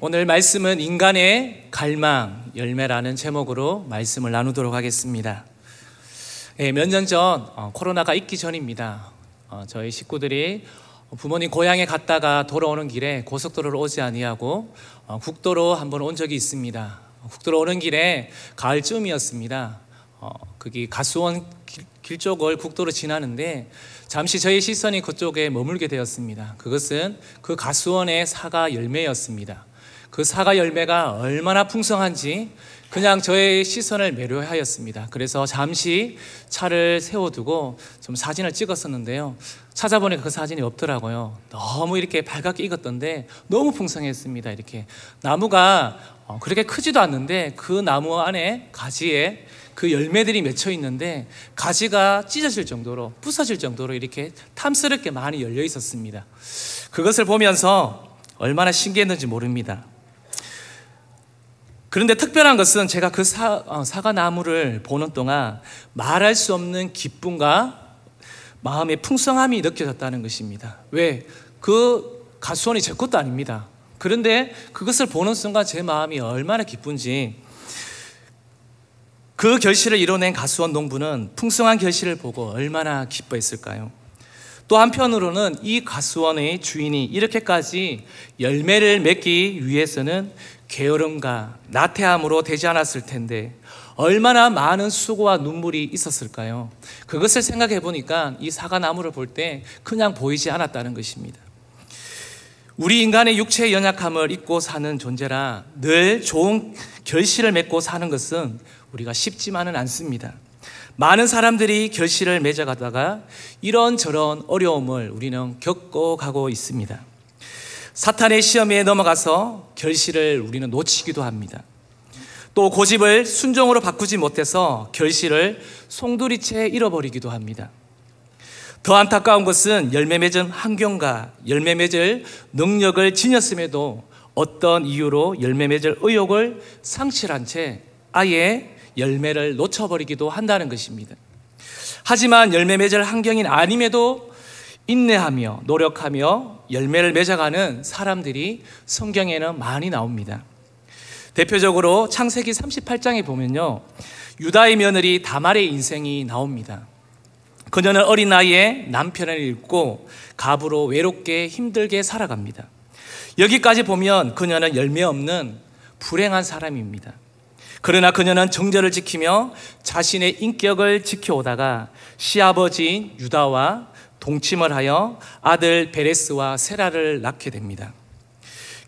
오늘 말씀은 인간의 갈망, 열매라는 제목으로 말씀을 나누도록 하겠습니다. 몇 년 전 코로나가 있기 전입니다. 저희 식구들이 부모님 고향에 갔다가 돌아오는 길에 고속도로를 오지 아니하고 국도로 한번 온 적이 있습니다. 국도로 오는 길에 가을쯤이었습니다. 거기 가수원 길 쪽을 국도로 지나는데 잠시 저희 시선이 그쪽에 머물게 되었습니다. 그것은 그 가수원의 사과 열매였습니다. 그 사과 열매가 얼마나 풍성한지 그냥 저의 시선을 매료하였습니다. 그래서 잠시 차를 세워두고 좀 사진을 찍었었는데요. 찾아보니까 그 사진이 없더라고요. 너무 이렇게 밝게 익었던데 너무 풍성했습니다. 이렇게 나무가 그렇게 크지도 않는데 그 나무 안에 가지에 그 열매들이 맺혀 있는데 가지가 찢어질 정도로, 부서질 정도로 이렇게 탐스럽게 많이 열려 있었습니다. 그것을 보면서 얼마나 신기했는지 모릅니다. 그런데 특별한 것은 제가 그 사과나무를 보는 동안 말할 수 없는 기쁨과 마음의 풍성함이 느껴졌다는 것입니다. 왜? 그 가수원이 제 것도 아닙니다. 그런데 그것을 보는 순간 제 마음이 얼마나 기쁜지, 그 결실을 이뤄낸 가수원 농부는 풍성한 결실을 보고 얼마나 기뻐했을까요? 또 한편으로는 이 가수원의 주인이 이렇게까지 열매를 맺기 위해서는 게으름과 나태함으로 되지 않았을 텐데 얼마나 많은 수고와 눈물이 있었을까요? 그것을 생각해 보니까 이 사과나무를 볼 때 그냥 보이지 않았다는 것입니다. 우리 인간의 육체의 연약함을 잊고 사는 존재라 늘 좋은 결실을 맺고 사는 것은 우리가 쉽지만은 않습니다. 많은 사람들이 결실을 맺어가다가 이런저런 어려움을 우리는 겪고 가고 있습니다. 사탄의 시험에 넘어가서 결실을 우리는 놓치기도 합니다. 또 고집을 순종으로 바꾸지 못해서 결실을 송두리째 잃어버리기도 합니다. 더 안타까운 것은 열매 맺은 환경과 열매 맺을 능력을 지녔음에도 어떤 이유로 열매 맺을 의욕을 상실한 채 아예 열매를 놓쳐버리기도 한다는 것입니다. 하지만 열매 맺을 환경인 아님에도 인내하며 노력하며 열매를 맺어가는 사람들이 성경에는 많이 나옵니다. 대표적으로 창세기 38장에 보면요, 유다의 며느리 다말의 인생이 나옵니다. 그녀는 어린 나이에 남편을 잃고 갑으로 외롭게 힘들게 살아갑니다. 여기까지 보면 그녀는 열매 없는 불행한 사람입니다. 그러나 그녀는 정절을 지키며 자신의 인격을 지켜오다가 시아버지인 유다와 동침을 하여 아들 베레스와 세라를 낳게 됩니다.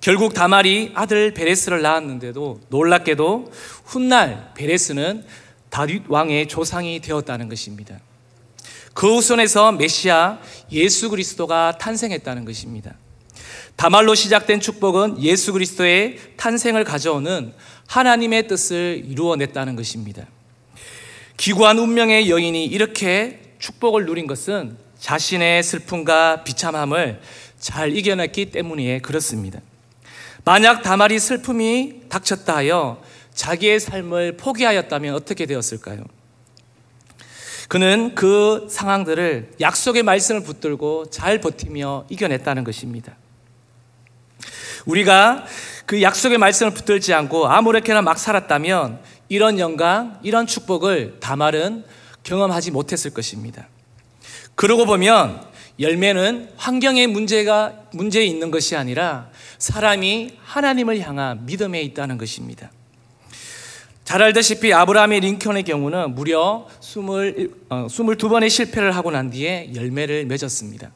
결국 다말이 아들 베레스를 낳았는데도 놀랍게도 훗날 베레스는 다윗 왕의 조상이 되었다는 것입니다. 그 후손에서 메시아 예수 그리스도가 탄생했다는 것입니다. 다말로 시작된 축복은 예수 그리스도의 탄생을 가져오는 하나님의 뜻을 이루어냈다는 것입니다. 기구한 운명의 여인이 이렇게 축복을 누린 것은 자신의 슬픔과 비참함을 잘 이겨냈기 때문에 그렇습니다. 만약 다말이 슬픔이 닥쳤다 하여 자기의 삶을 포기하였다면 어떻게 되었을까요? 그는 그 상황들을 약속의 말씀을 붙들고 잘 버티며 이겨냈다는 것입니다. 우리가 그 약속의 말씀을 붙들지 않고 아무렇게나 막 살았다면 이런 영광, 이런 축복을 다말은 경험하지 못했을 것입니다. 그러고 보면 열매는 환경의 문제에 있는 것이 아니라 사람이 하나님을 향한 믿음에 있다는 것입니다. 잘 알다시피 아브라함의 링컨의 경우는 무려 22번의 실패를 하고 난 뒤에 열매를 맺었습니다.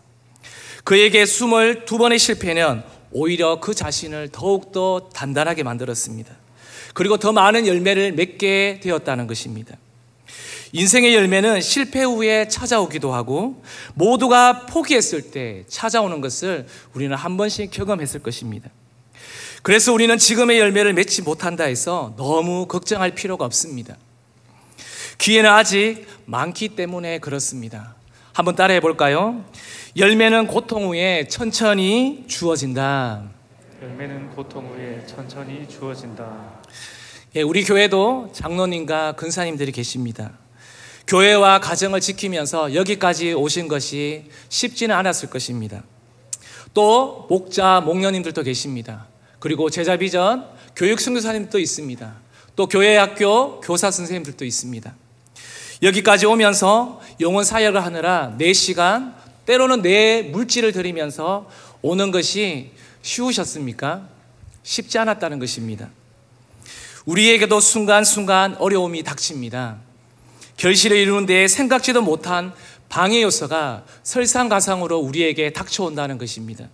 그에게 22번의 실패는 오히려 그 자신을 더욱더 단단하게 만들었습니다. 그리고 더 많은 열매를 맺게 되었다는 것입니다. 인생의 열매는 실패 후에 찾아오기도 하고 모두가 포기했을 때 찾아오는 것을 우리는 한 번씩 경험했을 것입니다. 그래서 우리는 지금의 열매를 맺지 못한다 해서 너무 걱정할 필요가 없습니다. 기회는 아직 많기 때문에 그렇습니다. 한번 따라해 볼까요? 열매는 고통 후에 천천히 주어진다. 열매는 고통 후에 천천히 주어진다. 우리 교회도 장로님과 근사님들이 계십니다. 교회와 가정을 지키면서 여기까지 오신 것이 쉽지는 않았을 것입니다. 또 목자, 목녀님들도 계십니다. 그리고 제자비전 교육 선교사님도 있습니다. 또 교회 학교 교사 선생님들도 있습니다. 여기까지 오면서 영혼 사역을 하느라 4시간, 때로는 내 물질을 들이면서 오는 것이 쉬우셨습니까? 쉽지 않았다는 것입니다. 우리에게도 순간순간 어려움이 닥칩니다. 결실을 이루는 데 생각지도 못한 방해 요소가 설상가상으로 우리에게 닥쳐온다는 것입니다.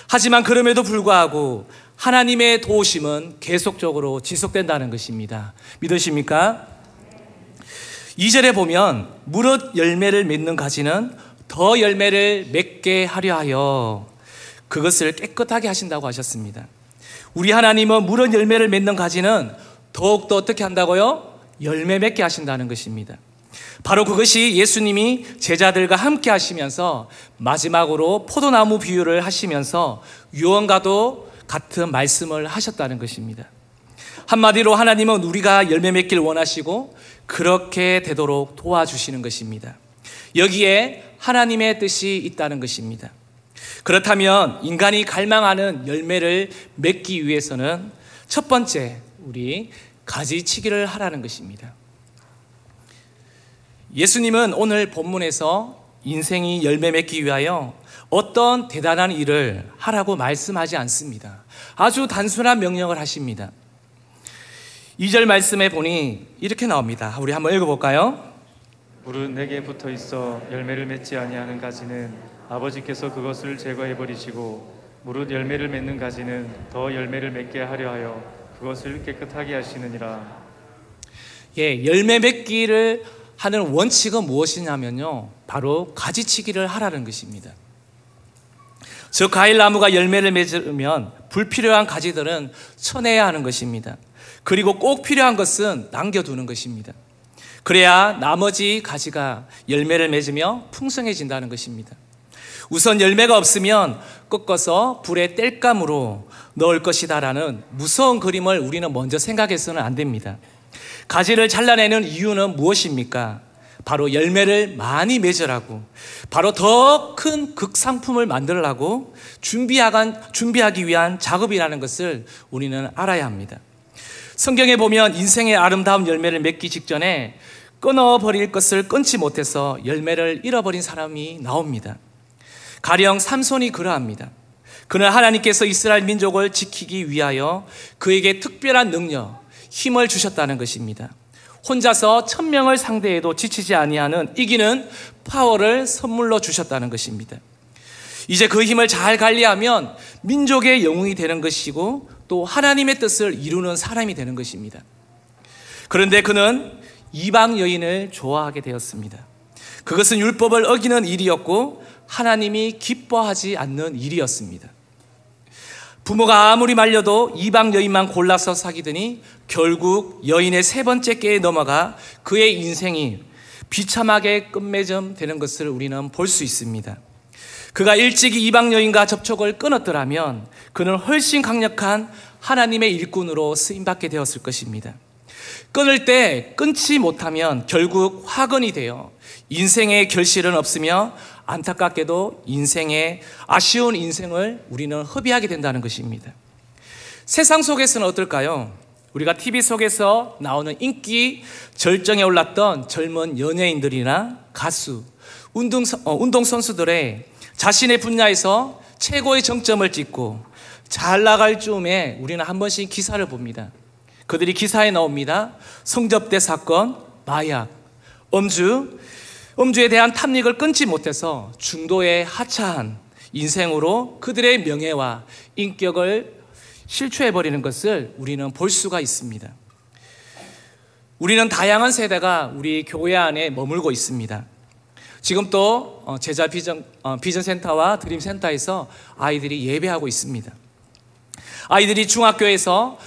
하지만 그럼에도 불구하고 하나님의 도우심은 계속적으로 지속된다는 것입니다. 믿으십니까? 2절에 보면 무릇 열매를 맺는 가지는 더 열매를 맺게 하려 하여 그것을 깨끗하게 하신다고 하셨습니다. 우리 하나님은 무릇 열매를 맺는 가지는 더욱더 어떻게 한다고요? 열매 맺게 하신다는 것입니다. 바로 그것이 예수님이 제자들과 함께 하시면서 마지막으로 포도나무 비유를 하시면서 유언과도 같은 말씀을 하셨다는 것입니다. 한마디로 하나님은 우리가 열매 맺길 원하시고 그렇게 되도록 도와주시는 것입니다. 여기에 하나님의 뜻이 있다는 것입니다. 그렇다면 인간이 갈망하는 열매를 맺기 위해서는 첫 번째, 우리 가지치기를 하라는 것입니다. 예수님은 오늘 본문에서 인생이 열매 맺기 위하여 어떤 대단한 일을 하라고 말씀하지 않습니다. 아주 단순한 명령을 하십니다. 2절 말씀에 보니 이렇게 나옵니다. 우리 한번 읽어볼까요? 무릇 내게 붙어 있어 열매를 맺지 아니하는 가지는 아버지께서 그것을 제거해 버리시고 무릇 열매를 맺는 가지는 더 열매를 맺게 하려 하여 그것을 깨끗하게 하시느니라. 예, 열매 맺기를 하는 원칙은 무엇이냐면요, 바로 가지치기를 하라는 것입니다. 저 과일나무가 열매를 맺으면 불필요한 가지들은 쳐내야 하는 것입니다. 그리고 꼭 필요한 것은 남겨두는 것입니다. 그래야 나머지 가지가 열매를 맺으며 풍성해진다는 것입니다. 우선 열매가 없으면 꺾어서 불에 땔감으로 넣을 것이다라는 무서운 그림을 우리는 먼저 생각해서는 안 됩니다. 가지를 잘라내는 이유는 무엇입니까? 바로 열매를 많이 맺으라고, 바로 더 큰 극상품을 만들라고 준비하기 위한 작업이라는 것을 우리는 알아야 합니다. 성경에 보면 인생의 아름다운 열매를 맺기 직전에 끊어버릴 것을 끊지 못해서 열매를 잃어버린 사람이 나옵니다. 가령 삼손이 그러합니다. 그는 하나님께서 이스라엘 민족을 지키기 위하여 그에게 특별한 능력, 힘을 주셨다는 것입니다. 혼자서 1000명을 상대해도 지치지 아니하는 이기는 파워를 선물로 주셨다는 것입니다. 이제 그 힘을 잘 관리하면 민족의 영웅이 되는 것이고 또 하나님의 뜻을 이루는 사람이 되는 것입니다. 그런데 그는 이방 여인을 좋아하게 되었습니다. 그것은 율법을 어기는 일이었고 하나님이 기뻐하지 않는 일이었습니다. 부모가 아무리 말려도 이방 여인만 골라서 사귀더니 결국 여인의 3번째 꾀에 넘어가 그의 인생이 비참하게 끝맺음 되는 것을 우리는 볼 수 있습니다. 그가 일찍이 이방 여인과 접촉을 끊었더라면 그는 훨씬 강력한 하나님의 일꾼으로 쓰임받게 되었을 것입니다. 끊을 때 끊지 못하면 결국 화근이 되어 인생의 결실은 없으며 안타깝게도 인생의 아쉬운 인생을 우리는 허비하게 된다는 것입니다. 세상 속에서는 어떨까요? 우리가 TV 속에서 나오는 인기 절정에 올랐던 젊은 연예인들이나 가수, 운동선수들의 자신의 분야에서 최고의 정점을 찍고 잘 나갈 즈음에 우리는 한 번씩 기사를 봅니다. 그들이 기사에 나옵니다. 성접대 사건, 마약, 음주에 대한 탐닉을 끊지 못해서 중도에 하차한 인생으로 그들의 명예와 인격을 실추해버리는 것을 우리는 볼 수가 있습니다. 우리는 다양한 세대가 우리 교회 안에 머물고 있습니다. 지금 또 제자 비전센터와 드림센터에서 아이들이 예배하고 있습니다. 아이들이 중학교에서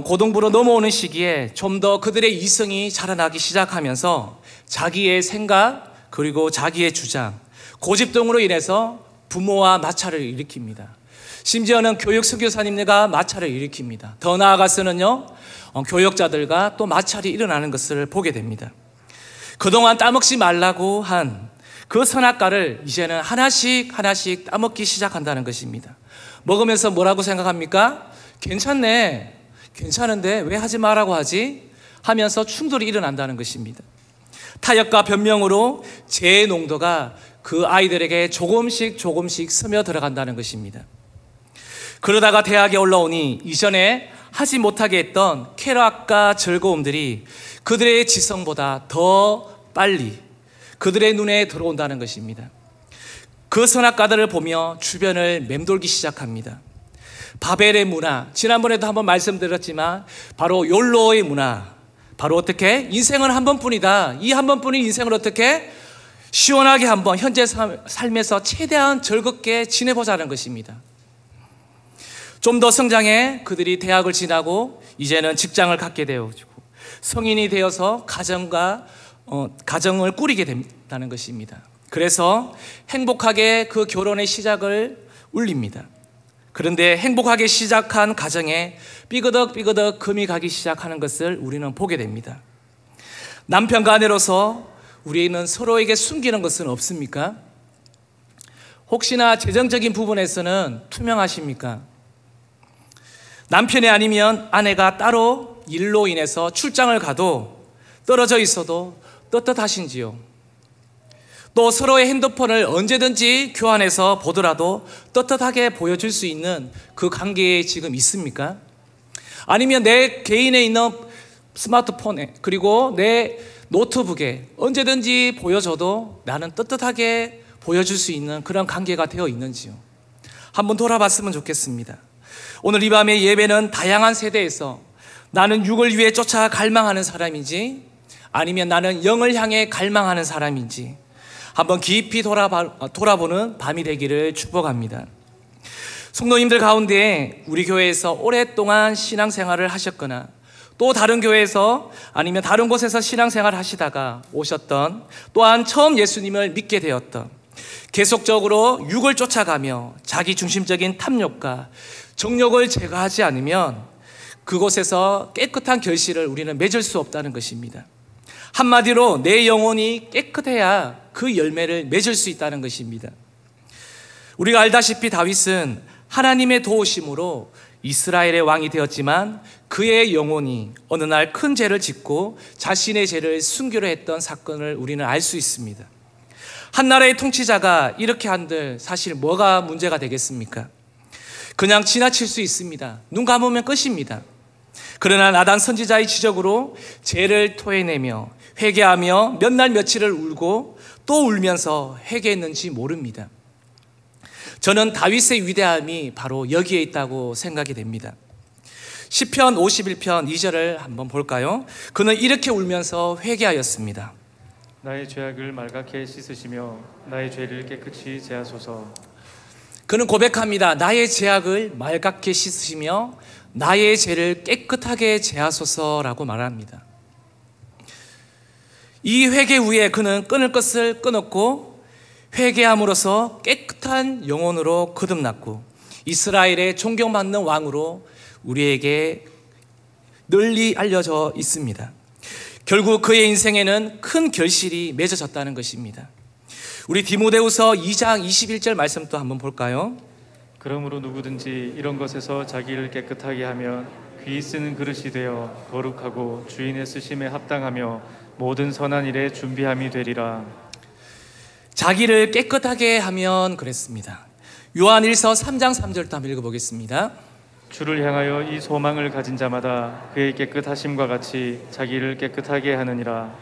고등부로 넘어오는 시기에 좀 더 그들의 이성이 자라나기 시작하면서 자기의 생각 그리고 자기의 주장, 고집 등으로 인해서 부모와 마찰을 일으킵니다. 심지어는 교육 선교사님들과 마찰을 일으킵니다. 더 나아가서는요, 교역자들과 또 마찰이 일어나는 것을 보게 됩니다. 그동안 따먹지 말라고 한 그 선악과를 이제는 하나씩 따먹기 시작한다는 것입니다. 먹으면서 뭐라고 생각합니까? 괜찮네. 괜찮은데 왜 하지 말라고 하지? 하면서 충돌이 일어난다는 것입니다. 타협과 변명으로 죄의 농도가 그 아이들에게 조금씩 스며 들어간다는 것입니다. 그러다가 대학에 올라오니 이전에 하지 못하게 했던 쾌락과 즐거움들이 그들의 지성보다 더 빨리 그들의 눈에 들어온다는 것입니다. 그 선악과들을 보며 주변을 맴돌기 시작합니다. 바벨의 문화, 지난번에도 한번 말씀드렸지만 바로 욜로의 문화, 바로 어떻게? 인생은 한 번뿐이다. 이 한 번뿐인 인생을 어떻게? 시원하게 한번 현재 삶에서 최대한 즐겁게 지내보자는 것입니다. 좀 더 성장해 그들이 대학을 지나고 이제는 직장을 갖게 되어지고 성인이 되어서 가정을 꾸리게 된다는 것입니다. 그래서 행복하게 그 결혼의 시작을 울립니다. 그런데 행복하게 시작한 가정에 삐그덕 금이 가기 시작하는 것을 우리는 보게 됩니다. 남편과 아내로서 우리는 서로에게 숨기는 것은 없습니까? 혹시나 재정적인 부분에서는 투명하십니까? 남편이 아니면 아내가 따로 일로 인해서 출장을 가도 떨어져 있어도 떳떳하신지요? 또 서로의 핸드폰을 언제든지 교환해서 보더라도 떳떳하게 보여줄 수 있는 그 관계에 지금 있습니까? 아니면 내 개인에 있는 스마트폰에 그리고 내 노트북에 언제든지 보여줘도 나는 떳떳하게 보여줄 수 있는 그런 관계가 되어 있는지요? 한번 돌아봤으면 좋겠습니다. 오늘 이 밤의 예배는 다양한 세대에서 나는 육을 위해 쫓아 갈망하는 사람인지 아니면 나는 영을 향해 갈망하는 사람인지 한번 깊이 돌아보는 밤이 되기를 축복합니다. 성도님들 가운데 우리 교회에서 오랫동안 신앙생활을 하셨거나 또 다른 교회에서 아니면 다른 곳에서 신앙생활을 하시다가 오셨던 또한 처음 예수님을 믿게 되었던 계속적으로 육을 쫓아가며 자기 중심적인 탐욕과 정욕을 제거하지 않으면 그곳에서 깨끗한 결실을 우리는 맺을 수 없다는 것입니다. 한마디로 내 영혼이 깨끗해야 그 열매를 맺을 수 있다는 것입니다. 우리가 알다시피 다윗은 하나님의 도우심으로 이스라엘의 왕이 되었지만 그의 영혼이 어느 날 큰 죄를 짓고 자신의 죄를 숨기려 했던 사건을 우리는 알 수 있습니다. 한 나라의 통치자가 이렇게 한들 사실 뭐가 문제가 되겠습니까? 그냥 지나칠 수 있습니다. 눈 감으면 끝입니다. 그러나 나단 선지자의 지적으로 죄를 토해내며 회개하며 몇 날 며칠을 울고 또 울면서 회개했는지 모릅니다. 저는 다윗의 위대함이 바로 여기에 있다고 생각이 됩니다. 시편 51편 2절을 한번 볼까요? 그는 이렇게 울면서 회개하였습니다. 나의 죄악을 말갛게 씻으시며 나의 죄를 깨끗이 제하소서. 그는 고백합니다. 나의 죄악을 말갛게 씻으시며 나의 죄를 깨끗하게 제하소서라고 말합니다. 이 회개 후에 그는 끊을 것을 끊었고 회개함으로써 깨끗한 영혼으로 거듭났고 이스라엘의 존경받는 왕으로 우리에게 널리 알려져 있습니다. 결국 그의 인생에는 큰 결실이 맺어졌다는 것입니다. 우리 디모데후서 2장 21절 말씀 또 한번 볼까요? 그러므로 누구든지 이런 것에서 자기를 깨끗하게 하면 귀 쓰는 그릇이 되어 거룩하고 주인의 쓰심에 합당하며 모든 선한 일에 준비함이 되리라. 자기를 깨끗하게 하면 그랬습니다. 요한일서 3장 3절도 한번 읽어보겠습니다. 주를 향하여 이 소망을 가진 자마다 그의 깨끗하심과 같이 자기를 깨끗하게 하느니라.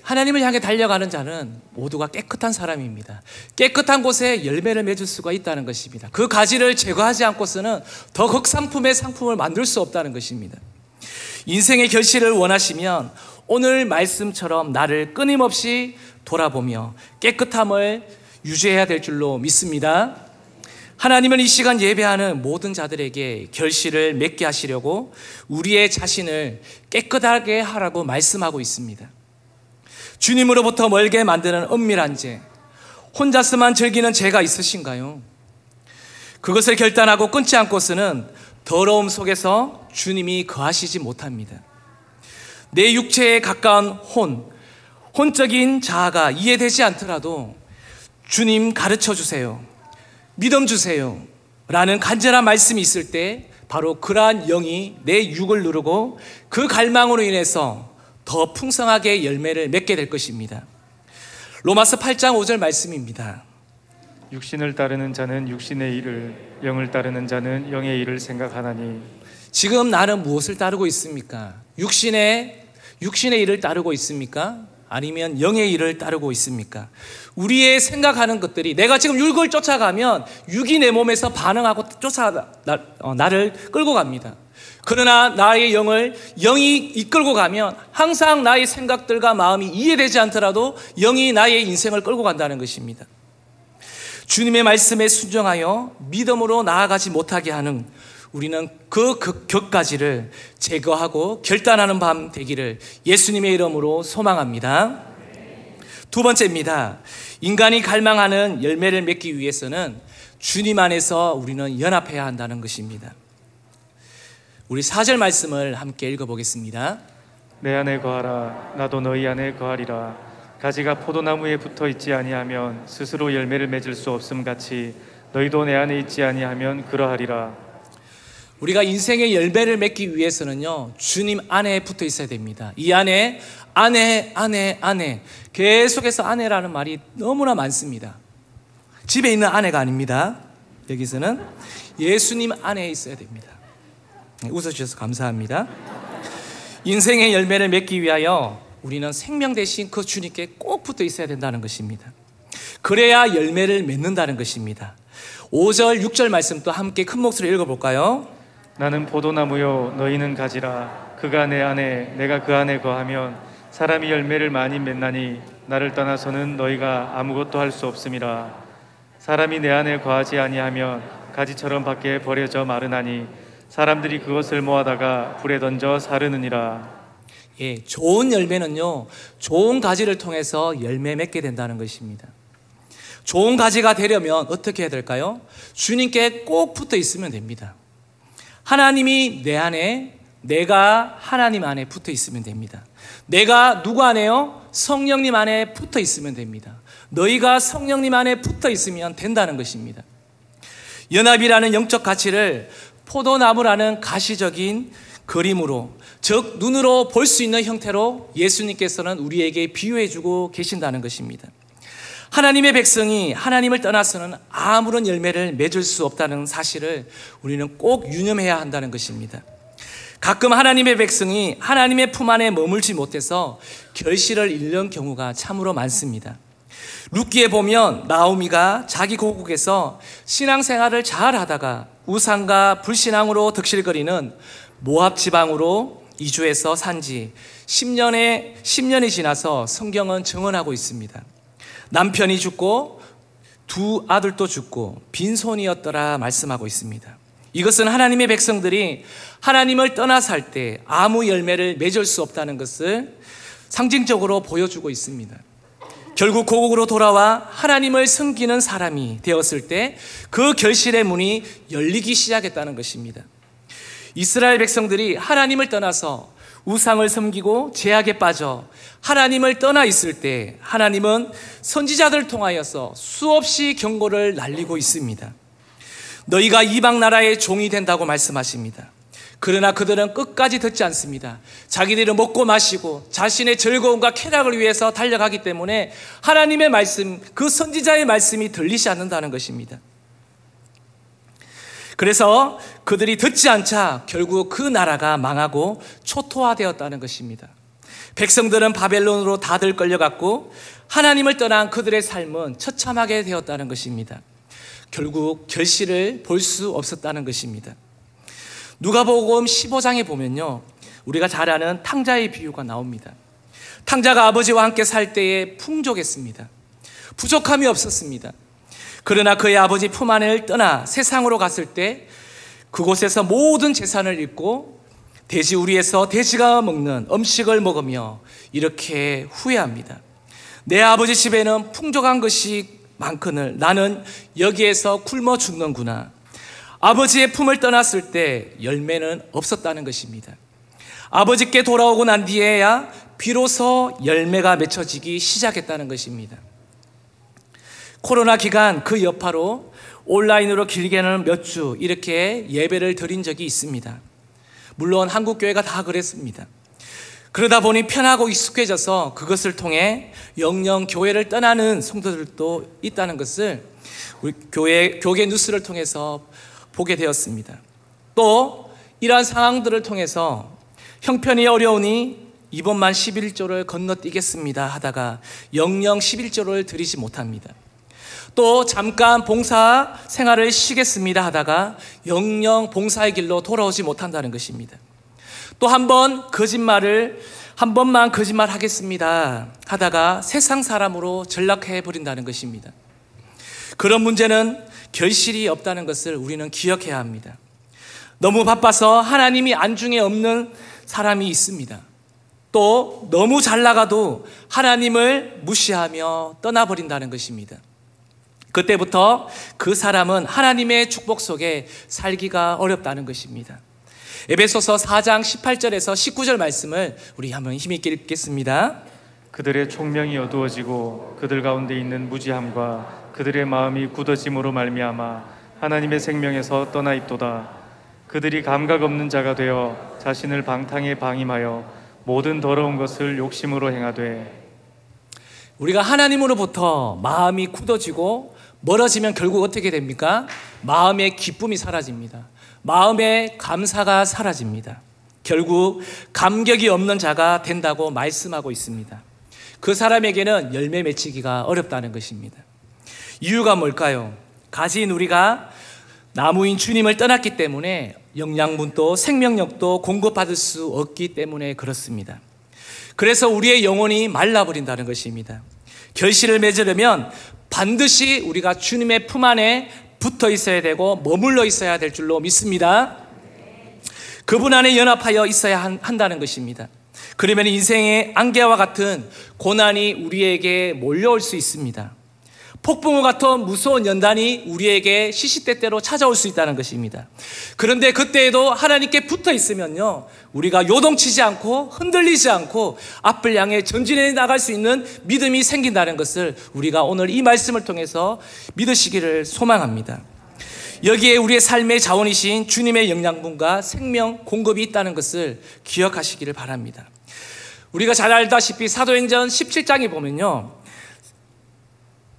하나님을 향해 달려가는 자는 모두가 깨끗한 사람입니다. 깨끗한 곳에 열매를 맺을 수가 있다는 것입니다. 그 가지를 제거하지 않고서는 더 극상품의 상품을 만들 수 없다는 것입니다. 인생의 결실을 원하시면 오늘 말씀처럼 나를 끊임없이 돌아보며 깨끗함을 유지해야 될 줄로 믿습니다. 하나님은 이 시간 예배하는 모든 자들에게 결실을 맺게 하시려고 우리의 자신을 깨끗하게 하라고 말씀하고 있습니다. 주님으로부터 멀게 만드는 은밀한 죄, 혼자서만 즐기는 죄가 있으신가요? 그것을 결단하고 끊지 않고서는 더러움 속에서 주님이 거하시지 못합니다. 내 육체에 가까운 혼적인 자아가 이해되지 않더라도 주님 가르쳐 주세요. 믿음 주세요. 라는 간절한 말씀이 있을 때 바로 그러한 영이 내 육을 누르고 그 갈망으로 인해서 더 풍성하게 열매를 맺게 될 것입니다. 로마서 8장 5절 말씀입니다. 육신을 따르는 자는 육신의 일을, 영을 따르는 자는 영의 일을 생각하나니. 지금 나는 무엇을 따르고 있습니까? 육신의 일을 따르고 있습니까? 아니면 영의 일을 따르고 있습니까? 우리의 생각하는 것들이, 내가 지금 육을 쫓아가면 육이 내 몸에서 반응하고 나를 끌고 갑니다. 그러나 나의 영이 이끌고 가면 항상 나의 생각들과 마음이 이해되지 않더라도 영이 나의 인생을 끌고 간다는 것입니다. 주님의 말씀에 순종하여 믿음으로 나아가지 못하게 하는 우리는 그 격가지를 제거하고 결단하는 밤 되기를 예수님의 이름으로 소망합니다. 두 번째입니다. 인간이 갈망하는 열매를 맺기 위해서는 주님 안에서 우리는 연합해야 한다는 것입니다. 우리 4절 말씀을 함께 읽어보겠습니다. 내 안에 거하라, 나도 너희 안에 거하리라. 가지가 포도나무에 붙어 있지 아니하면 스스로 열매를 맺을 수 없음 같이 너희도 내 안에 있지 아니하면 그러하리라. 우리가 인생의 열매를 맺기 위해서는요, 주님 안에 붙어 있어야 됩니다. 이 안에 계속해서 아내라는 말이 너무나 많습니다. 집에 있는 아내가 아닙니다. 여기서는 예수님 안에 있어야 됩니다. 웃어주셔서 감사합니다. 인생의 열매를 맺기 위하여 우리는 생명 대신 그 주님께 꼭 붙어 있어야 된다는 것입니다. 그래야 열매를 맺는다는 것입니다. 5절, 6절 말씀 또 함께 큰 목소리로 읽어볼까요? 나는 포도나무요 너희는 가지라. 그가 내 안에 내가 그 안에 거하면 사람이 열매를 많이 맺나니 나를 떠나서는 너희가 아무것도 할 수 없음이라. 사람이 내 안에 거하지 아니하면 가지처럼 밖에 버려져 마르나니 사람들이 그것을 모아다가 불에 던져 사르느니라. 예, 좋은 열매는요, 좋은 가지를 통해서 열매 맺게 된다는 것입니다. 좋은 가지가 되려면 어떻게 해야 될까요? 주님께 꼭 붙어 있으면 됩니다. 하나님이 내 안에, 내가 하나님 안에 붙어 있으면 됩니다. 내가 누구 안에요? 성령님 안에 붙어 있으면 됩니다. 너희가 성령님 안에 붙어 있으면 된다는 것입니다. 연합이라는 영적 가치를 포도나무라는 가시적인 그림으로, 즉 눈으로 볼 수 있는 형태로 예수님께서는 우리에게 비유해 주고 계신다는 것입니다. 하나님의 백성이 하나님을 떠나서는 아무런 열매를 맺을 수 없다는 사실을 우리는 꼭 유념해야 한다는 것입니다. 가끔 하나님의 백성이 하나님의 품 안에 머물지 못해서 결실을 잃는 경우가 참으로 많습니다. 룻기에 보면 나오미가 자기 고국에서 신앙생활을 잘 하다가 우상과 불신앙으로 득실거리는 모압 지방으로 이주해서 산지 10년이 지나서 성경은 증언하고 있습니다. 남편이 죽고 두 아들도 죽고 빈손이었더라 말씀하고 있습니다. 이것은 하나님의 백성들이 하나님을 떠나 살 때 아무 열매를 맺을 수 없다는 것을 상징적으로 보여주고 있습니다. 결국 고국으로 돌아와 하나님을 섬기는 사람이 되었을 때 그 결실의 문이 열리기 시작했다는 것입니다. 이스라엘 백성들이 하나님을 떠나서 우상을 섬기고 죄악에 빠져 하나님을 떠나 있을 때 하나님은 선지자들을 통하여서 수없이 경고를 날리고 있습니다. 너희가 이방 나라의 종이 된다고 말씀하십니다. 그러나 그들은 끝까지 듣지 않습니다. 자기들은 먹고 마시고 자신의 즐거움과 쾌락을 위해서 달려가기 때문에 하나님의 말씀, 그 선지자의 말씀이 들리지 않는다는 것입니다. 그래서 그들이 듣지 않자 결국 그 나라가 망하고 초토화되었다는 것입니다. 백성들은 바벨론으로 다들 끌려갔고 하나님을 떠난 그들의 삶은 처참하게 되었다는 것입니다. 결국 결실을 볼 수 없었다는 것입니다. 누가복음 15장에 보면요, 우리가 잘 아는 탕자의 비유가 나옵니다. 탕자가 아버지와 함께 살 때에 풍족했습니다. 부족함이 없었습니다. 그러나 그의 아버지 품 안을 떠나 세상으로 갔을 때 그곳에서 모든 재산을 잃고 돼지 우리에서 돼지가 먹는 음식을 먹으며 이렇게 후회합니다. 내 아버지 집에는 풍족한 것이 많거늘 나는 여기에서 굶어 죽는구나. 아버지의 품을 떠났을 때 열매는 없었다는 것입니다. 아버지께 돌아오고 난 뒤에야 비로소 열매가 맺혀지기 시작했다는 것입니다. 코로나 기간 그 여파로 온라인으로 길게는 몇 주 이렇게 예배를 드린 적이 있습니다. 물론 한국 교회가 다 그랬습니다. 그러다 보니 편하고 익숙해져서 그것을 통해 영영 교회를 떠나는 성도들도 있다는 것을 우리 교계 뉴스를 통해서 보게 되었습니다. 또 이러한 상황들을 통해서 형편이 어려우니 이번만 11조를 건너뛰겠습니다 하다가 영영 11조를 드리지 못합니다. 또 잠깐 봉사 생활을 쉬겠습니다 하다가 영영 봉사의 길로 돌아오지 못한다는 것입니다. 또 한 번만 거짓말 하겠습니다 하다가 세상 사람으로 전락해 버린다는 것입니다. 그런 문제는 결실이 없다는 것을 우리는 기억해야 합니다. 너무 바빠서 하나님이 안중에 없는 사람이 있습니다. 또 너무 잘 나가도 하나님을 무시하며 떠나버린다는 것입니다. 그때부터 그 사람은 하나님의 축복 속에 살기가 어렵다는 것입니다. 에베소서 4장 18절에서 19절 말씀을 우리 한번 힘있게 읽겠습니다. 그들의 총명이 어두워지고 그들 가운데 있는 무지함과 그들의 마음이 굳어짐으로 말미암아 하나님의 생명에서 떠나 있도다. 그들이 감각 없는 자가 되어 자신을 방탕에 방임하여 모든 더러운 것을 욕심으로 행하되. 우리가 하나님으로부터 마음이 굳어지고 멀어지면 결국 어떻게 됩니까? 마음의 기쁨이 사라집니다. 마음의 감사가 사라집니다. 결국 감격이 없는 자가 된다고 말씀하고 있습니다. 그 사람에게는 열매 맺히기가 어렵다는 것입니다. 이유가 뭘까요? 가진 우리가 나무인 주님을 떠났기 때문에 영양분도 생명력도 공급받을 수 없기 때문에 그렇습니다. 그래서 우리의 영혼이 말라버린다는 것입니다. 결실을 맺으려면 반드시 우리가 주님의 품 안에 붙어 있어야 되고 머물러 있어야 될 줄로 믿습니다. 그분 안에 연합하여 있어야 한다는 것입니다. 그러면 인생의 안개와 같은 고난이 우리에게 몰려올 수 있습니다. 폭풍우 같은 무서운 연단이 우리에게 시시때때로 찾아올 수 있다는 것입니다. 그런데 그때에도 하나님께 붙어 있으면요, 우리가 요동치지 않고 흔들리지 않고 앞을 향해 전진해 나갈 수 있는 믿음이 생긴다는 것을 우리가 오늘 이 말씀을 통해서 믿으시기를 소망합니다. 여기에 우리의 삶의 자원이신 주님의 영양분과 생명 공급이 있다는 것을 기억하시기를 바랍니다. 우리가 잘 알다시피 사도행전 17장에 보면요,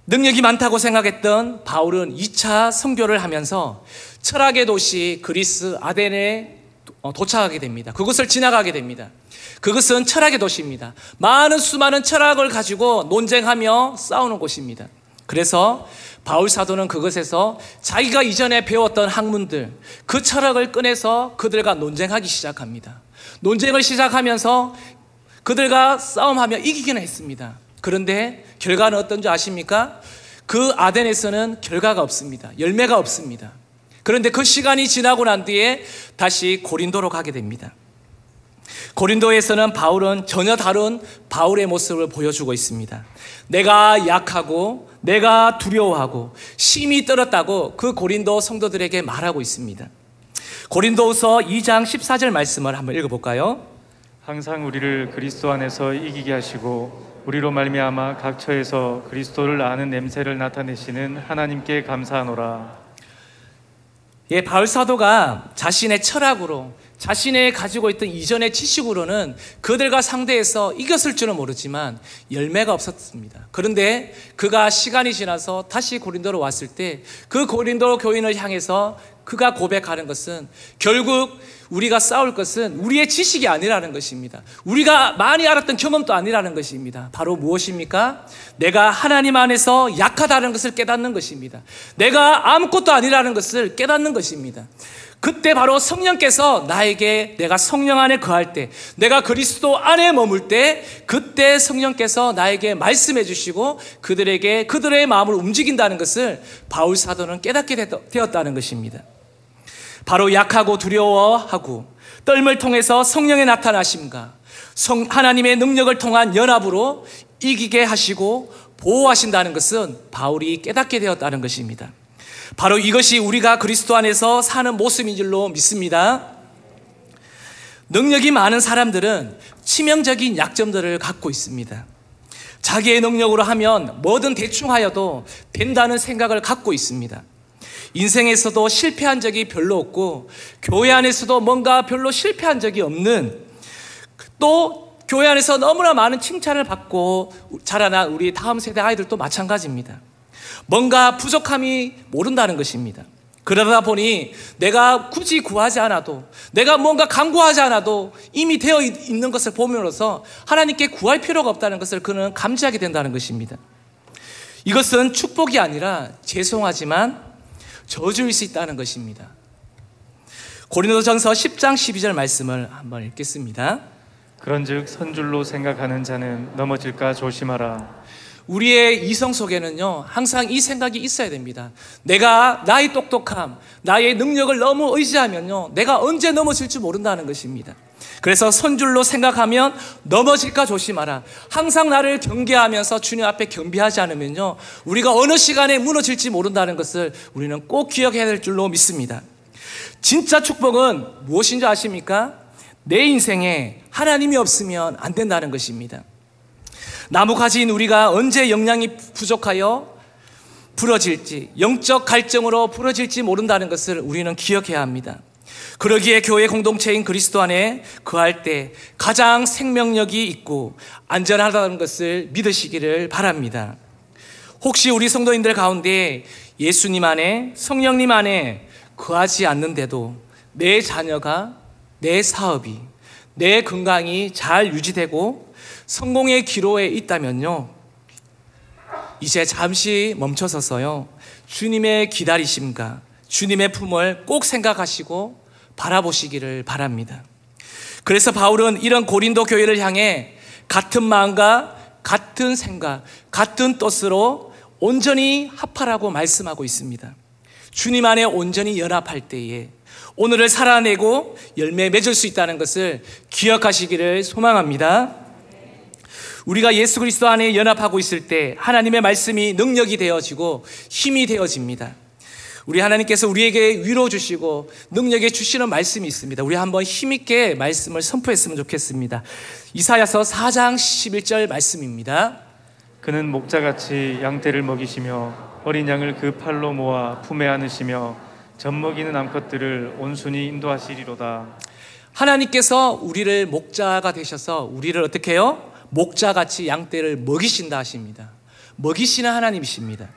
능력이 많다고 생각했던 바울은 2차 선교를 하면서 철학의 도시 그리스 아덴에 도착하게 됩니다. 그곳을 지나가게 됩니다. 그것은 철학의 도시입니다. 수많은 철학을 가지고 논쟁하며 싸우는 곳입니다. 그래서 바울 사도는 그것에서 자기가 이전에 배웠던 학문들, 그 철학을 꺼내서 그들과 논쟁하기 시작합니다. 논쟁을 시작하면서 그들과 싸움하며 이기기는 했습니다. 그런데 결과는 어떤 줄 아십니까? 그 아덴에서는 결과가 없습니다. 열매가 없습니다. 그런데 그 시간이 지나고 난 뒤에 다시 고린도로 가게 됩니다. 고린도에서는 바울은 전혀 다른 바울의 모습을 보여주고 있습니다. 내가 약하고 내가 두려워하고 심히 떨었다고 그 고린도 성도들에게 말하고 있습니다. 고린도후서 2장 14절 말씀을 한번 읽어볼까요? 항상 우리를 그리스도 안에서 이기게 하시고 우리로 말미암아 각 처에서 그리스도를 아는 냄새를 나타내시는 하나님께 감사하노라. 예, 바울 사도가 자신의 철학으로, 자신의 가지고 있던 이전의 지식으로는 그들과 상대해서 이겼을 줄은 모르지만 열매가 없었습니다. 그런데 그가 시간이 지나서 다시 고린도로 왔을 때 그 고린도 교인을 향해서 그가 고백하는 것은 결국 우리가 싸울 것은 우리의 지식이 아니라는 것입니다. 우리가 많이 알았던 경험도 아니라는 것입니다. 바로 무엇입니까? 내가 하나님 안에서 약하다는 것을 깨닫는 것입니다. 내가 아무것도 아니라는 것을 깨닫는 것입니다. 그때 바로 성령께서 나에게, 내가 성령 안에 거할 때, 내가 그리스도 안에 머물 때, 그때 성령께서 나에게 말씀해 주시고 그들에게 그들의 마음을 움직인다는 것을 바울 사도는 깨닫게 되었다는 것입니다. 바로 약하고 두려워하고 떨림을 통해서 성령의 나타나심과 하나님의 능력을 통한 연합으로 이기게 하시고 보호하신다는 것은 바울이 깨닫게 되었다는 것입니다. 바로 이것이 우리가 그리스도 안에서 사는 모습인 줄로 믿습니다. 능력이 많은 사람들은 치명적인 약점들을 갖고 있습니다. 자기의 능력으로 하면 뭐든 대충 하여도 된다는 생각을 갖고 있습니다. 인생에서도 실패한 적이 별로 없고 교회 안에서도 뭔가 별로 실패한 적이 없는, 또 교회 안에서 너무나 많은 칭찬을 받고 자라난 우리 다음 세대 아이들도 마찬가지입니다. 뭔가 부족함이 모른다는 것입니다. 그러다 보니 내가 굳이 구하지 않아도, 내가 뭔가 간구하지 않아도 이미 되어 있는 것을 보면서 하나님께 구할 필요가 없다는 것을 그는 감지하게 된다는 것입니다. 이것은 축복이 아니라 죄송하지만 저주일 수 있다는 것입니다. 고린도전서 10장 12절 말씀을 한번 읽겠습니다. 그런즉 선줄로 생각하는 자는 넘어질까 조심하라. 우리의 이성 속에는요, 항상 이 생각이 있어야 됩니다. 내가 나의 똑똑함, 나의 능력을 너무 의지하면요, 내가 언제 넘어질지 모른다는 것입니다. 그래서 선줄로 생각하면 넘어질까 조심하라. 항상 나를 경계하면서 주님 앞에 겸비하지 않으면요, 우리가 어느 시간에 무너질지 모른다는 것을 우리는 꼭 기억해야 될 줄로 믿습니다. 진짜 축복은 무엇인지 아십니까? 내 인생에 하나님이 없으면 안 된다는 것입니다. 나무가지인 우리가 언제 영양이 부족하여 부러질지, 영적 갈증으로 부러질지 모른다는 것을 우리는 기억해야 합니다. 그러기에 교회 공동체인 그리스도 안에 거할 때 가장 생명력이 있고 안전하다는 것을 믿으시기를 바랍니다. 혹시 우리 성도님들 가운데 예수님 안에, 성령님 안에 거하지 않는데도 내 자녀가, 내 사업이, 내 건강이 잘 유지되고 성공의 기로에 있다면요, 이제 잠시 멈춰서서요, 주님의 기다리심과 주님의 품을 꼭 생각하시고 바라보시기를 바랍니다. 그래서 바울은 이런 고린도 교회를 향해 같은 마음과 같은 생각, 같은 뜻으로 온전히 합하라고 말씀하고 있습니다. 주님 안에 온전히 연합할 때에 오늘을 살아내고 열매 맺을 수 있다는 것을 기억하시기를 소망합니다. 우리가 예수 그리스도 안에 연합하고 있을 때 하나님의 말씀이 능력이 되어지고 힘이 되어집니다. 우리 하나님께서 우리에게 위로 주시고 능력에 주시는 말씀이 있습니다. 우리 한번 힘있게 말씀을 선포했으면 좋겠습니다. 이사야서 4장 11절 말씀입니다. 그는 목자같이 양떼를 먹이시며 어린 양을 그 팔로 모아 품에 안으시며 젖먹이는 암컷들을 온순히 인도하시리로다. 하나님께서 우리를 목자가 되셔서 우리를 어떻게 해요? 목자같이 양떼를 먹이신다 하십니다. 먹이시는 하나님이십니다.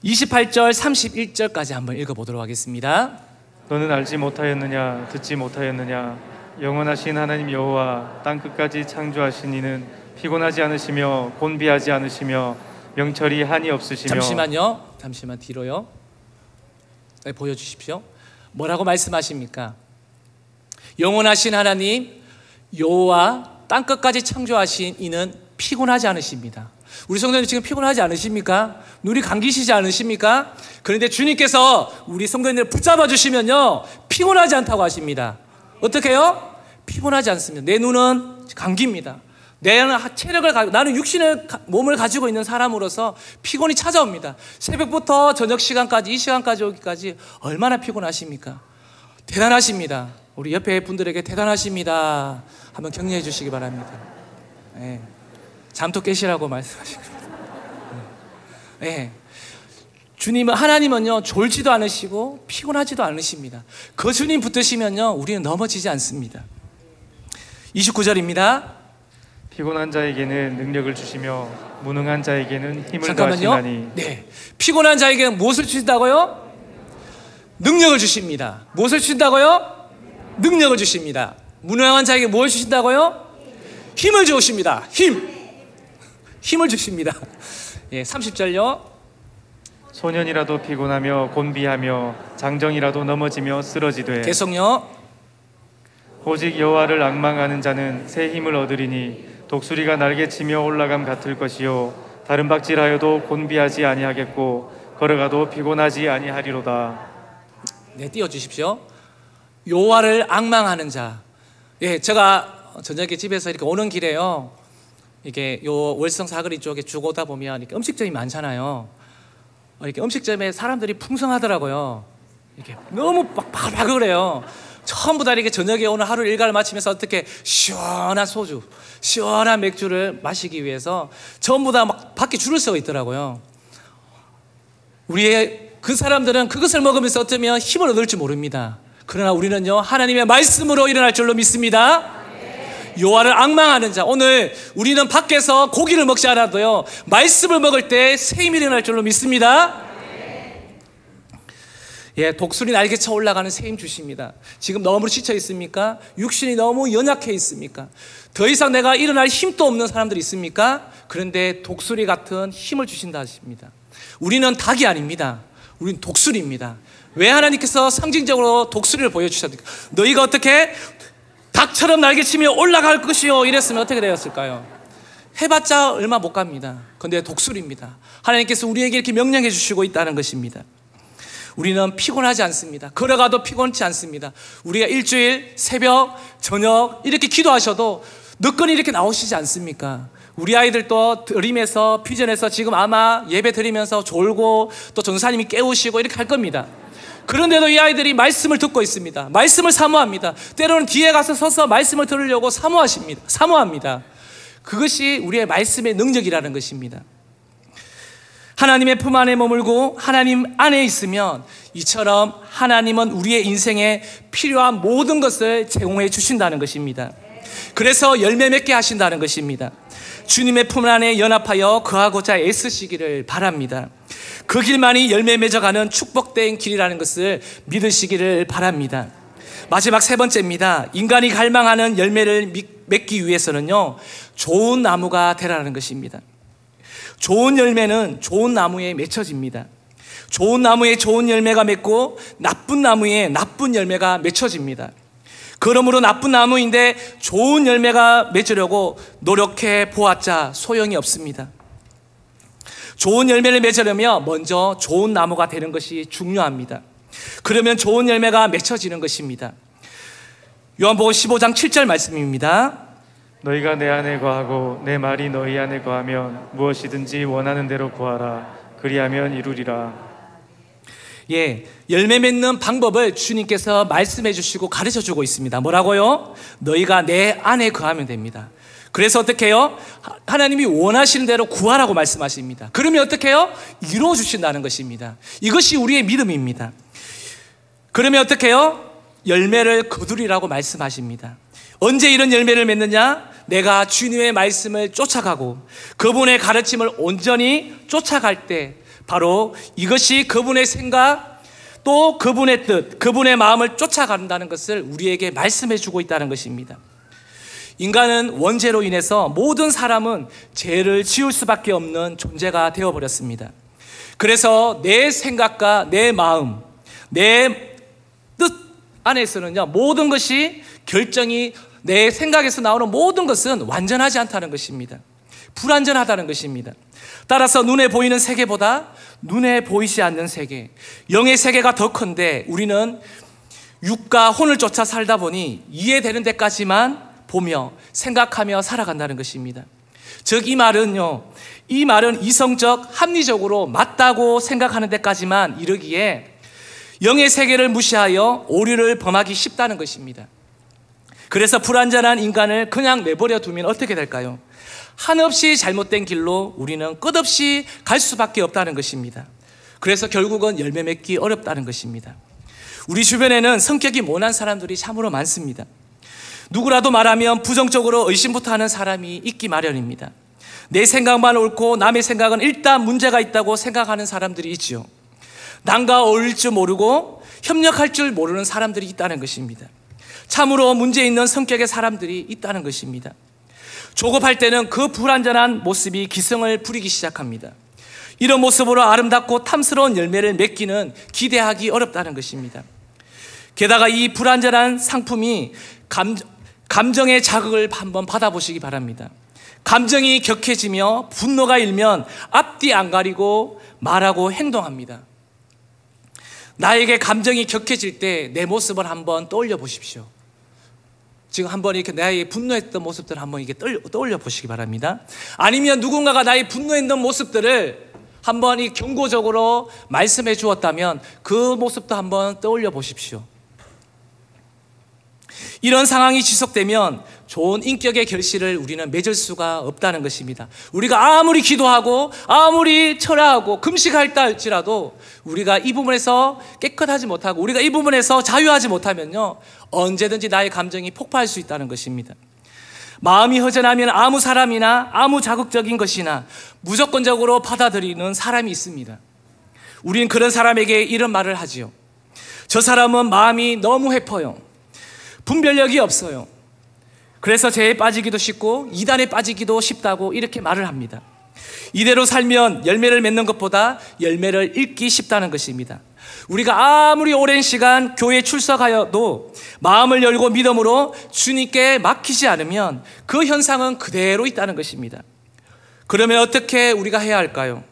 28절 31절까지 한번 읽어보도록 하겠습니다. 너는 알지 못하였느냐, 듣지 못하였느냐, 영원하신 하나님 여호와 땅끝까지 창조하신 이는 피곤하지 않으시며 곤비하지 않으시며 명철이 한이 없으시며. 잠시만 뒤로요. 네, 보여주십시오. 뭐라고 말씀하십니까? 영원하신 하나님 여호와 땅끝까지 창조하신 이는 피곤하지 않으십니다. 우리 성도님 지금 피곤하지 않으십니까? 눈이 감기시지 않으십니까? 그런데 주님께서 우리 성도님을 붙잡아 주시면요, 피곤하지 않다고 하십니다. 어떻게 해요? 피곤하지 않습니다. 내 눈은 감깁니다. 나는 육신의 몸을 가지고 있는 사람으로서 피곤이 찾아옵니다. 새벽부터 저녁 시간까지, 이 시간까지 오기까지 얼마나 피곤하십니까? 대단하십니다. 우리 옆에 분들에게 대단하십니다 한번 격려해 주시기 바랍니다. 네. 잠도 깨시라고 말씀하십니다. 네. 주님은, 하나님은요, 졸지도 않으시고 피곤하지도 않으십니다. 그 주님 붙드시면요, 우리는 넘어지지 않습니다. 29절입니다. 피곤한 자에게는 능력을 주시며 무능한 자에게는 힘을 더하시나니. 네. 피곤한 자에게는 무엇을 주신다고요? 능력을 주십니다. 무엇을 주신다고요? 능력을 주십니다. 무능한 자에게 뭘 주신다고요? 힘을 주십니다. 힘을 주십니다. 예, 30절요. 소년이라도 피곤하며 곤비하며 장정이라도 넘어지며 쓰러지되. 계속요. 오직 여호와를 앙망하는 자는 새 힘을 얻으리니 독수리가 날개치며 올라감 같을 것이요 다른 박질하여도 곤비하지 아니하겠고 걸어가도 피곤하지 아니하리로다. 네, 띄워주십시오. 여호와를 앙망하는 자. 예, 제가 저녁에 집에서 이렇게 오는 길에요, 이게 요 월성 사거리 쪽에 쭉 오다 보면 이렇게 음식점이 많잖아요. 이렇게 음식점에 사람들이 풍성하더라고요. 이렇게 너무 바글바글 해요. 전부 다 이렇게 저녁에 오늘 하루 일과를 마치면서 어떻게 시원한 소주, 시원한 맥주를 마시기 위해서 전부 다 막 밖에 줄을 서고 있더라고요. 우리의 그 사람들은 그것을 먹으면서 어쩌면 힘을 얻을지 모릅니다. 그러나 우리는요, 하나님의 말씀으로 일어날 줄로 믿습니다. 여호와를 앙망하는 자, 오늘 우리는 밖에서 고기를 먹지 않아도요, 말씀을 먹을 때 새 힘이 일어날 줄로 믿습니다. 예, 독수리 날개쳐 올라가는 새 힘 주십니다. 지금 너무 지쳐 있습니까? 육신이 너무 연약해 있습니까? 더 이상 내가 일어날 힘도 없는 사람들이 있습니까? 그런데 독수리 같은 힘을 주신다 하십니다. 우리는 닭이 아닙니다. 우리는 독수리입니다. 왜 하나님께서 상징적으로 독수리를 보여주셨습니까? 너희가 어떻게 닭처럼 날개치며 올라갈 것이요, 이랬으면 어떻게 되었을까요? 해봤자 얼마 못 갑니다. 그런데 독수리입니다. 하나님께서 우리에게 이렇게 명령해 주시고 있다는 것입니다. 우리는 피곤하지 않습니다. 걸어가도 피곤치 않습니다. 우리가 일주일 새벽 저녁 이렇게 기도하셔도 늦건이 이렇게 나오시지 않습니까? 우리 아이들도 드림에서 비전에서 지금 아마 예배 드리면서 졸고 또 전사님이 깨우시고 이렇게 할 겁니다. 그런데도 이 아이들이 말씀을 듣고 있습니다. 말씀을 사모합니다. 때로는 뒤에 가서 서서 말씀을 들으려고 사모합니다. 그것이 우리의 말씀의 능력이라는 것입니다. 하나님의 품 안에 머물고 하나님 안에 있으면 이처럼 하나님은 우리의 인생에 필요한 모든 것을 제공해 주신다는 것입니다. 그래서 열매 맺게 하신다는 것입니다. 주님의 품 안에 연합하여 거하고자 애쓰시기를 바랍니다. 그 길만이 열매 맺어가는 축복된 길이라는 것을 믿으시기를 바랍니다. 마지막 세 번째입니다. 인간이 갈망하는 열매를 맺기 위해서는요, 좋은 나무가 되라는 것입니다. 좋은 열매는 좋은 나무에 맺혀집니다. 좋은 나무에 좋은 열매가 맺고 나쁜 나무에 나쁜 열매가 맺혀집니다. 그러므로 나쁜 나무인데 좋은 열매가 맺으려고 노력해 보았자 소용이 없습니다. 좋은 열매를 맺으려면 먼저 좋은 나무가 되는 것이 중요합니다. 그러면 좋은 열매가 맺혀지는 것입니다. 요한복음 15장 7절 말씀입니다. 너희가 내 안에 거하고 내 말이 너희 안에 거하면 무엇이든지 원하는 대로 구하라. 그리하면 이루리라. 예, 열매 맺는 방법을 주님께서 말씀해 주시고 가르쳐 주고 있습니다. 뭐라고요? 너희가 내 안에 거하면 됩니다. 그래서 어떻게 해요? 하나님이 원하시는 대로 구하라고 말씀하십니다. 그러면 어떻게 해요? 이루어 주신다는 것입니다. 이것이 우리의 믿음입니다. 그러면 어떻게 해요? 열매를 거두리라고 말씀하십니다. 언제 이런 열매를 맺느냐? 내가 주님의 말씀을 쫓아가고 그분의 가르침을 온전히 쫓아갈 때 바로 이것이 그분의 생각 또 그분의 뜻, 그분의 마음을 쫓아간다는 것을 우리에게 말씀해 주고 있다는 것입니다. 인간은 원죄로 인해서 모든 사람은 죄를 지을 수밖에 없는 존재가 되어버렸습니다. 그래서 내 생각과 내 마음, 내 뜻 안에서는요, 모든 것이 결정이 내 생각에서 나오는 모든 것은 완전하지 않다는 것입니다. 불완전하다는 것입니다. 따라서 눈에 보이는 세계보다 눈에 보이지 않는 세계, 영의 세계가 더 큰데 우리는 육과 혼을 쫓아 살다 보니 이해되는 데까지만 보며 생각하며 살아간다는 것입니다. 즉 이 말은 이성적 합리적으로 맞다고 생각하는 데까지만 이르기에 영의 세계를 무시하여 오류를 범하기 쉽다는 것입니다. 그래서 불완전한 인간을 그냥 내버려 두면 어떻게 될까요? 한없이 잘못된 길로 우리는 끝없이 갈 수밖에 없다는 것입니다. 그래서 결국은 열매 맺기 어렵다는 것입니다. 우리 주변에는 성격이 모난 사람들이 참으로 많습니다. 누구라도 말하면 부정적으로 의심부터 하는 사람이 있기 마련입니다. 내 생각만 옳고 남의 생각은 일단 문제가 있다고 생각하는 사람들이 있죠. 남과 어울릴 줄 모르고 협력할 줄 모르는 사람들이 있다는 것입니다. 참으로 문제 있는 성격의 사람들이 있다는 것입니다. 조급할 때는 그 불완전한 모습이 기승을 부리기 시작합니다. 이런 모습으로 아름답고 탐스러운 열매를 맺기는 기대하기 어렵다는 것입니다. 게다가 이 불완전한 상품이 감정의 자극을 한번 받아보시기 바랍니다. 감정이 격해지며 분노가 일면 앞뒤 안 가리고 말하고 행동합니다. 나에게 감정이 격해질 때 내 모습을 한번 떠올려 보십시오. 지금 한번 이렇게 나의 분노했던 모습들을 한번 이게 떠올려 보시기 바랍니다. 아니면 누군가가 나의 분노했던 모습들을 한번 이 경고적으로 말씀해 주었다면 그 모습도 한번 떠올려 보십시오. 이런 상황이 지속되면 좋은 인격의 결실을 우리는 맺을 수가 없다는 것입니다. 우리가 아무리 기도하고 아무리 철야하고 금식할다 할지라도 우리가 이 부분에서 깨끗하지 못하고 우리가 이 부분에서 자유하지 못하면요, 언제든지 나의 감정이 폭발할 수 있다는 것입니다. 마음이 허전하면 아무 사람이나 아무 자극적인 것이나 무조건적으로 받아들이는 사람이 있습니다. 우리는 그런 사람에게 이런 말을 하지요. 저 사람은 마음이 너무 해퍼요. 분별력이 없어요. 그래서 죄에 빠지기도 쉽고 이단에 빠지기도 쉽다고 이렇게 말을 합니다. 이대로 살면 열매를 맺는 것보다 열매를 잃기 쉽다는 것입니다. 우리가 아무리 오랜 시간 교회에 출석하여도 마음을 열고 믿음으로 주님께 맡기지 않으면 그 현상은 그대로 있다는 것입니다. 그러면 어떻게 우리가 해야 할까요?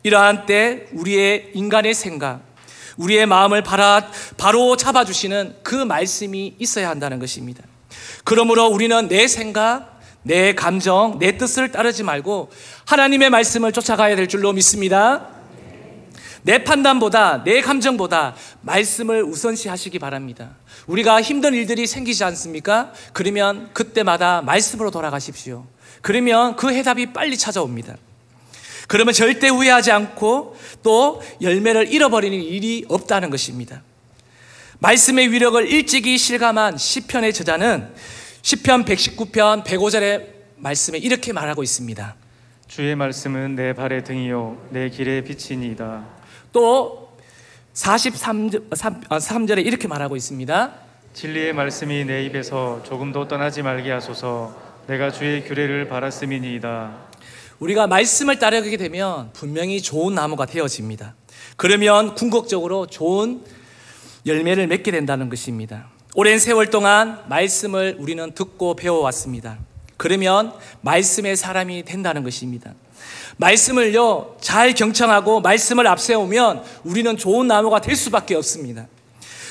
이러한 때 우리의 인간의 생각, 우리의 마음을 바로 잡아주시는 그 말씀이 있어야 한다는 것입니다. 그러므로 우리는 내 생각, 내 감정, 내 뜻을 따르지 말고 하나님의 말씀을 쫓아가야 될 줄로 믿습니다. 내 판단보다, 내 감정보다 말씀을 우선시 하시기 바랍니다. 우리가 힘든 일들이 생기지 않습니까? 그러면 그때마다 말씀으로 돌아가십시오. 그러면 그 해답이 빨리 찾아옵니다. 그러면 절대 후회하지 않고 또 열매를 잃어버리는 일이 없다는 것입니다. 말씀의 위력을 일찍이 실감한 시편의 저자는 시편 119편 105절의 말씀에 이렇게 말하고 있습니다. 주의 말씀은 내 발의 등이요 내 길의 빛이니이다. 또 43절에 이렇게 말하고 있습니다. 진리의 말씀이 내 입에서 조금도 떠나지 말게 하소서. 내가 주의 규례를 바랐음이니이다. 우리가 말씀을 따르게 되면 분명히 좋은 나무가 되어집니다. 그러면 궁극적으로 좋은 열매를 맺게 된다는 것입니다. 오랜 세월 동안 말씀을 우리는 듣고 배워왔습니다. 그러면 말씀의 사람이 된다는 것입니다. 말씀을요, 잘 경청하고 말씀을 앞세우면 우리는 좋은 나무가 될 수밖에 없습니다.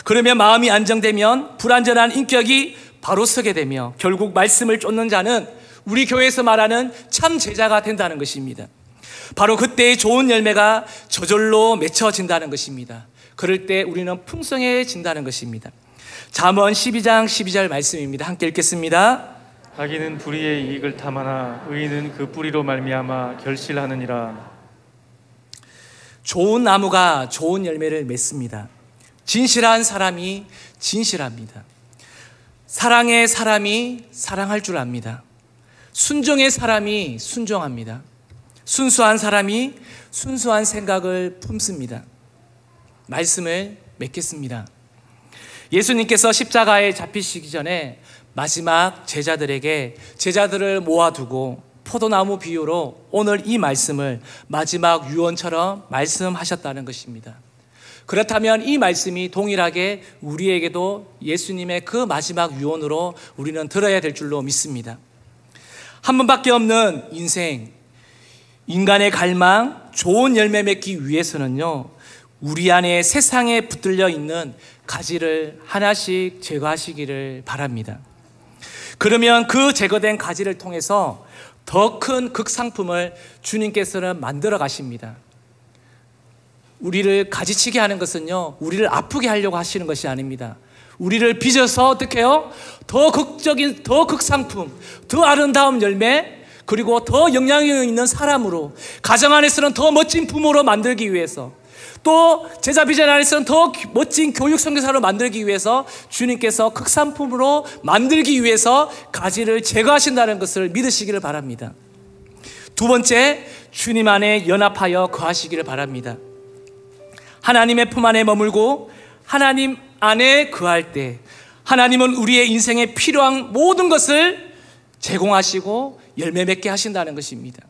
그러면 마음이 안정되면 불완전한 인격이 바로 서게 되며 결국 말씀을 쫓는 자는 우리 교회에서 말하는 참 제자가 된다는 것입니다. 바로 그때의 좋은 열매가 저절로 맺혀진다는 것입니다. 그럴 때 우리는 풍성해진다는 것입니다. 잠언 12장 12절 말씀입니다. 함께 읽겠습니다. 악인은 불의의 이익을 탐하나 의인은 그 뿌리로 말미암아 결실하느니라. 좋은 나무가 좋은 열매를 맺습니다. 진실한 사람이 진실합니다. 사랑의 사람이 사랑할 줄 압니다. 순종의 사람이 순종합니다. 순수한 사람이 순수한 생각을 품습니다. 말씀을 맺겠습니다. 예수님께서 십자가에 잡히시기 전에 마지막 제자들을 모아두고 포도나무 비유로 오늘 이 말씀을 마지막 유언처럼 말씀하셨다는 것입니다. 그렇다면 이 말씀이 동일하게 우리에게도 예수님의 그 마지막 유언으로 우리는 들어야 될 줄로 믿습니다. 한 번밖에 없는 인생, 인간의 갈망, 좋은 열매 맺기 위해서는요, 우리 안에 세상에 붙들려 있는 가지를 하나씩 제거하시기를 바랍니다. 그러면 그 제거된 가지를 통해서 더 큰 극상품을 주님께서는 만들어 가십니다. 우리를 가지치게 하는 것은요, 우리를 아프게 하려고 하시는 것이 아닙니다. 우리를 빚어서 어떻게 해요? 더 극적인, 더 극상품, 더 아름다운 열매, 그리고 더 영향력 있는 사람으로, 가정 안에서는 더 멋진 부모로 만들기 위해서, 또 제자 비전 안에서는 더 멋진 교육 선교사로 만들기 위해서 주님께서 극상품으로 만들기 위해서 가지를 제거하신다는 것을 믿으시기를 바랍니다. 두 번째, 주님 안에 연합하여 거하시기를 바랍니다. 하나님의 품 안에 머물고 하나님 안에 거할 때 하나님은 우리의 인생에 필요한 모든 것을 제공하시고 열매 맺게 하신다는 것입니다.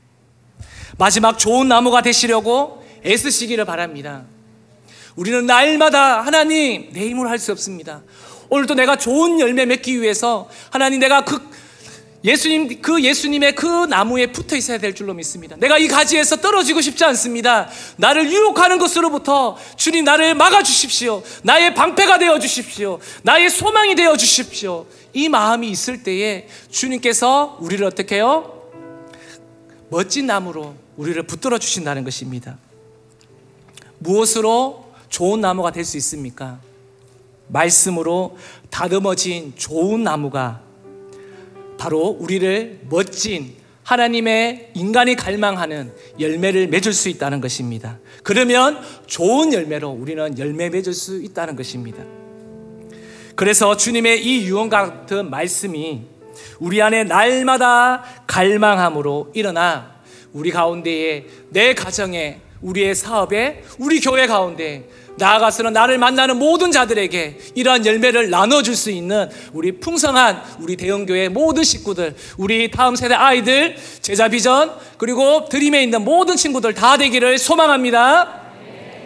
마지막 좋은 나무가 되시려고 애쓰시기를 바랍니다. 우리는 날마다 하나님, 내 힘으로 할 수 없습니다. 오늘도 내가 좋은 열매 맺기 위해서 하나님, 내가 예수님의 그 나무에 붙어 있어야 될 줄로 믿습니다. 내가 이 가지에서 떨어지고 싶지 않습니다. 나를 유혹하는 것으로부터 주님, 나를 막아주십시오. 나의 방패가 되어주십시오. 나의 소망이 되어주십시오. 이 마음이 있을 때에 주님께서 우리를 어떻게 해요? 멋진 나무로 우리를 붙들어 주신다는 것입니다. 무엇으로 좋은 나무가 될 수 있습니까? 말씀으로 다듬어진 좋은 나무가 바로 우리를 멋진 하나님의 인간이 갈망하는 열매를 맺을 수 있다는 것입니다. 그러면 좋은 열매로 우리는 열매 맺을 수 있다는 것입니다. 그래서 주님의 이 유언 같은 말씀이 우리 안에 날마다 갈망함으로 일어나 우리 가운데에, 내 가정에, 우리의 사업에, 우리 교회 가운데, 나아가서는 나를 만나는 모든 자들에게 이러한 열매를 나눠줄 수 있는 우리 풍성한 우리 대형교회 모든 식구들, 우리 다음 세대 아이들, 제자 비전, 그리고 드림에 있는 모든 친구들 다 되기를 소망합니다.